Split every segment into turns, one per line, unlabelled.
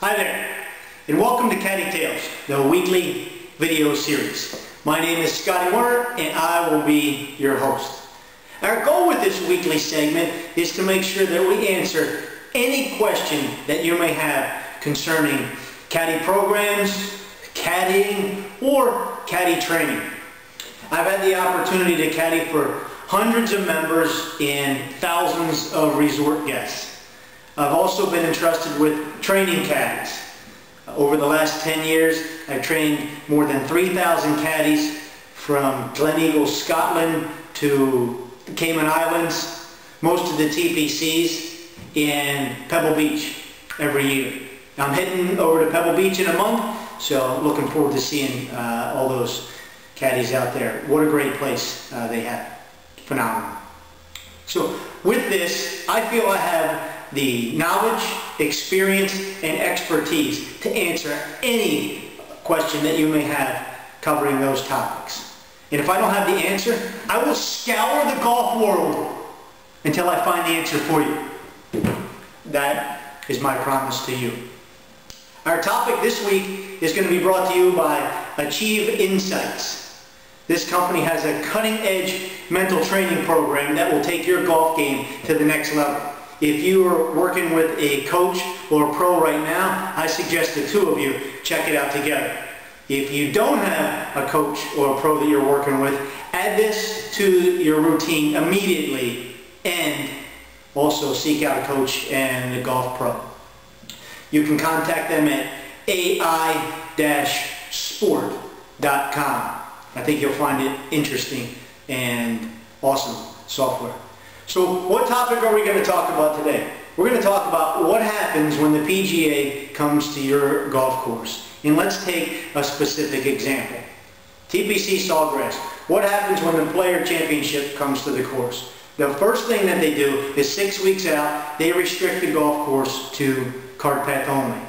Hi there, and welcome to Caddy Tales, the weekly video series. My name is Werner, and I will be your host. Our goal with this weekly segment is to make sure that we answer any question that you may have concerning caddy programs, caddying, or caddy training. I've had the opportunity to caddy for hundreds of members and thousands of resort guests. I've also been entrusted with training caddies. Over the last 10 years, I've trained more than 3,000 caddies from Gleneagles, Scotland to the Cayman Islands, most of the TPCs, and Pebble Beach every year. I'm heading over to Pebble Beach in a month, so looking forward to seeing all those caddies out there. What a great place they have. Phenomenal. So with this, I feel I have the knowledge, experience, and expertise to answer any question that you may have covering those topics. And if I don't have the answer, I will scour the golf world until I find the answer for you. That is my promise to you. Our topic this week is going to be brought to you by Achieve Insights. This company has a cutting-edge mental training program that will take your golf game to the next level. If you are working with a coach or a pro right now, I suggest the two of you check it out together. If you don't have a coach or a pro that you're working with, add this to your routine immediately and also seek out a coach and a golf pro. You can contact them at ai-sport.com. I think you'll find it interesting and awesome software. So what topic are we going to talk about today? We're going to talk about what happens when the PGA comes to your golf course. And let's take a specific example. TPC Sawgrass. What happens when the Player Championship comes to the course? The first thing that they do is 6 weeks out, they restrict the golf course to cart path only.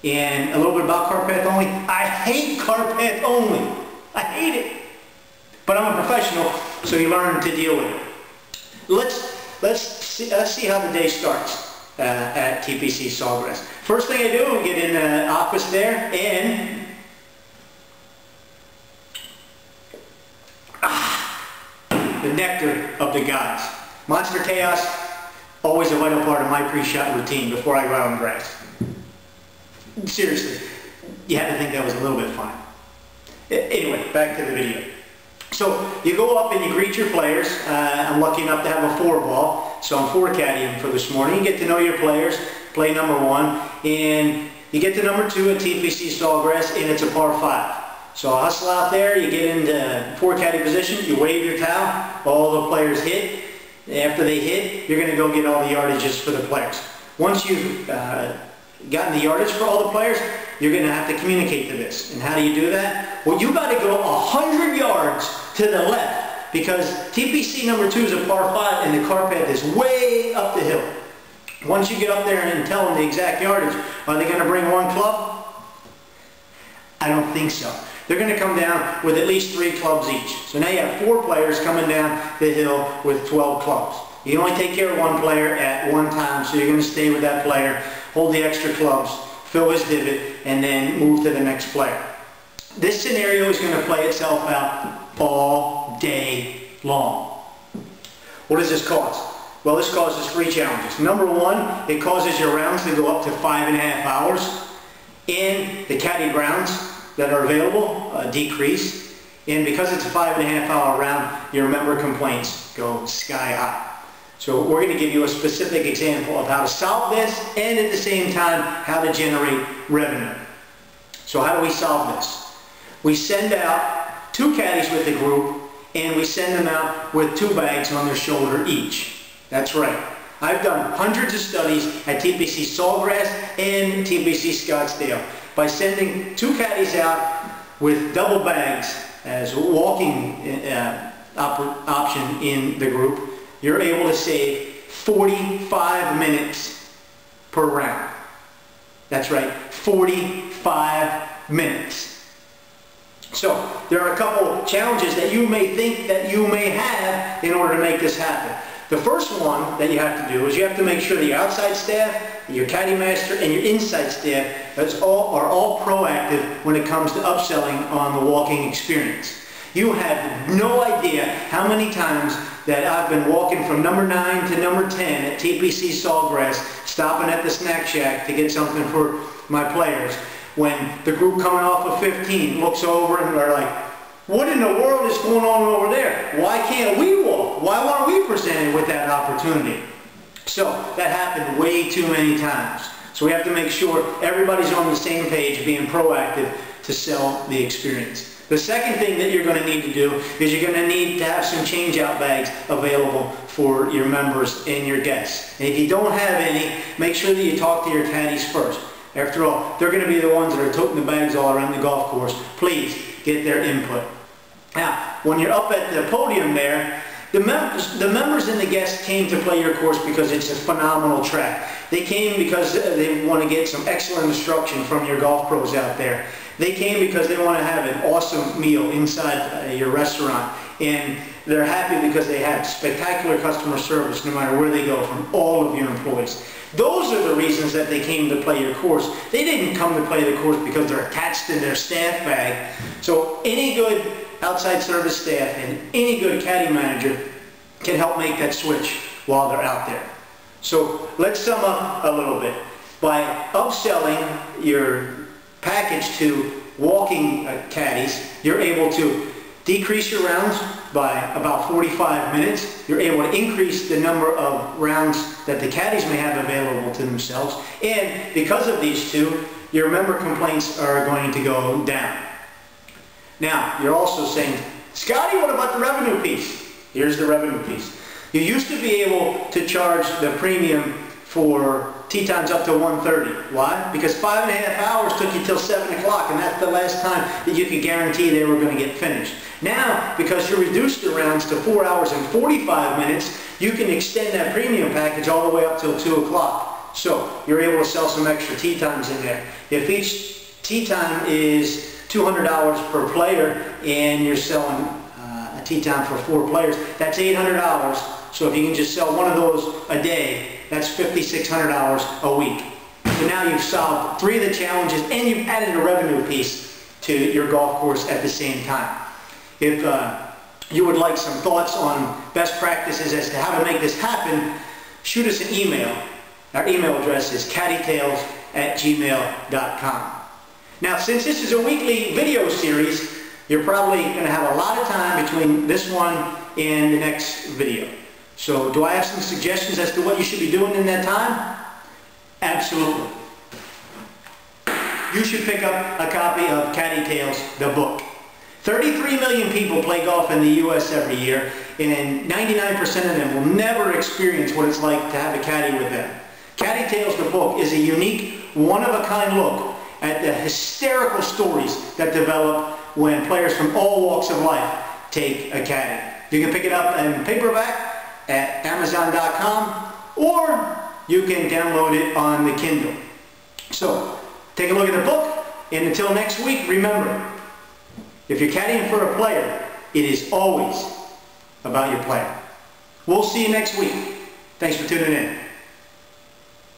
And a little bit about cart path only. I hate cart path only. I hate it. But I'm a professional, so you learn to deal with it. Let's see how the day starts at TPC Sawgrass. First thing I do, I get in the office there and the nectar of the guys. Monster Chaos, always a vital part of my pre-shot routine before I go out on grass. Seriously, you had to think that was a little bit fun. Anyway, back to the video. So you go up and you greet your players. I'm lucky enough to have a 4-ball, so I'm 4-caddying for this morning. You get to know your players, play number 1, and you get to number 2 at TPC Sawgrass, and it's a par 5. So I hustle out there, you get into 4-caddy position, you wave your towel, all the players hit. After they hit, you're going to go get all the yardages for the players. Once you've gotten the yardage for all the players, you're going to have to communicate to this. And how do you do that? Well, you got to go 100 yards to the left because TPC number 2 is a par 5 and the cart path is way up the hill. Once you get up there and tell them the exact yardage, are they going to bring 1 club? I don't think so. They're going to come down with at least 3 clubs each. So now you have 4 players coming down the hill with 12 clubs. You only take care of 1 player at one time, so you're going to stay with that player, hold the extra clubs, fill his divot, and then move to the next player. This scenario is going to play itself out all day long. What does this cause? Well, this causes 3 challenges. Number 1, it causes your rounds to go up to 5.5 hours, and the caddy rounds that are available decrease. And because it's a 5.5 hour round, your member complaints go sky high. So we're going to give you a specific example of how to solve this and at the same time how to generate revenue. So how do we solve this? We send out 2 caddies with the group and we send them out with 2 bags on their shoulder each. That's right. I've done hundreds of studies at TPC Sawgrass and TPC Scottsdale. By sending 2 caddies out with double bags as a walking option in the group, you're able to save 45 minutes per round. That's right, 45 minutes. So there are a couple challenges that you may think that you may have in order to make this happen. The first one that you have to do is you have to make sure that your outside staff, your caddy master, and your inside staff are all proactive when it comes to upselling on the walking experience. You have no idea how many times that I've been walking from number 9 to number 10 at TPC Sawgrass, stopping at the snack shack to get something for my players, when the group coming off of 15 looks over and they're like, what in the world is going on over there? Why can't we walk? Why weren't we presented with that opportunity? So that happened way too many times. So we have to make sure everybody's on the same page, being proactive to sell the experience. The second thing that you're going to need to do is you're going to need to have some change-out bags available for your members and your guests. And if you don't have any, make sure that you talk to your caddies first. After all, they're going to be the ones that are toting the bags all around the golf course. Please get their input. Now, when you're up at the podium there, the members and the guests came to play your course because it's a phenomenal track. They came because they want to get some excellent instruction from your golf pros out there. They came because they want to have an awesome meal inside your restaurant. And they're happy because they have spectacular customer service no matter where they go from all of your employees. Those are the reasons that they came to play your course. They didn't come to play the course because they're attached to their staff bag. So any good outside service staff and any good caddy manager can help make that switch while they're out there. So let's sum up a little bit. By upselling your package to walking caddies, you're able to decrease your rounds by about 45 minutes. You're able to increase the number of rounds that the caddies may have available to themselves. And because of these two, your member complaints are going to go down. Now, you're also saying, Scotty, what about the revenue piece? Here's the revenue piece. You used to be able to charge the premium for tee times up to 1:30. Why? Because 5.5 hours took you till 7 o'clock, and that's the last time that you could guarantee they were going to get finished. Now, because you reduced the rounds to 4 hours and 45 minutes, you can extend that premium package all the way up till 2 o'clock. So you're able to sell some extra tee times in there. If each tee time is $200 per player and you're selling a tee time for 4 players, that's $800. So if you can just sell one of those a day, that's $5,600 a week. So now you've solved 3 of the challenges and you've added a revenue piece to your golf course at the same time. If you would like some thoughts on best practices as to how to make this happen, shoot us an email. Our email address is caddytales@gmail.com. Now, since this is a weekly video series, you're probably going to have a lot of time between this one and the next video. So, do I have some suggestions as to what you should be doing in that time? Absolutely. You should pick up a copy of Caddy Tales, the book. 33 million people play golf in the U.S. every year, and 99% of them will never experience what it's like to have a caddy with them. Caddy Tales, the book, is a unique, one-of-a-kind look at the hysterical stories that develop when players from all walks of life take a caddy. You can pick it up in paperback at Amazon.com, or you can download it on the Kindle. So, take a look at the book, and until next week, remember, if you're caddying for a player, it is always about your player. We'll see you next week. Thanks for tuning in.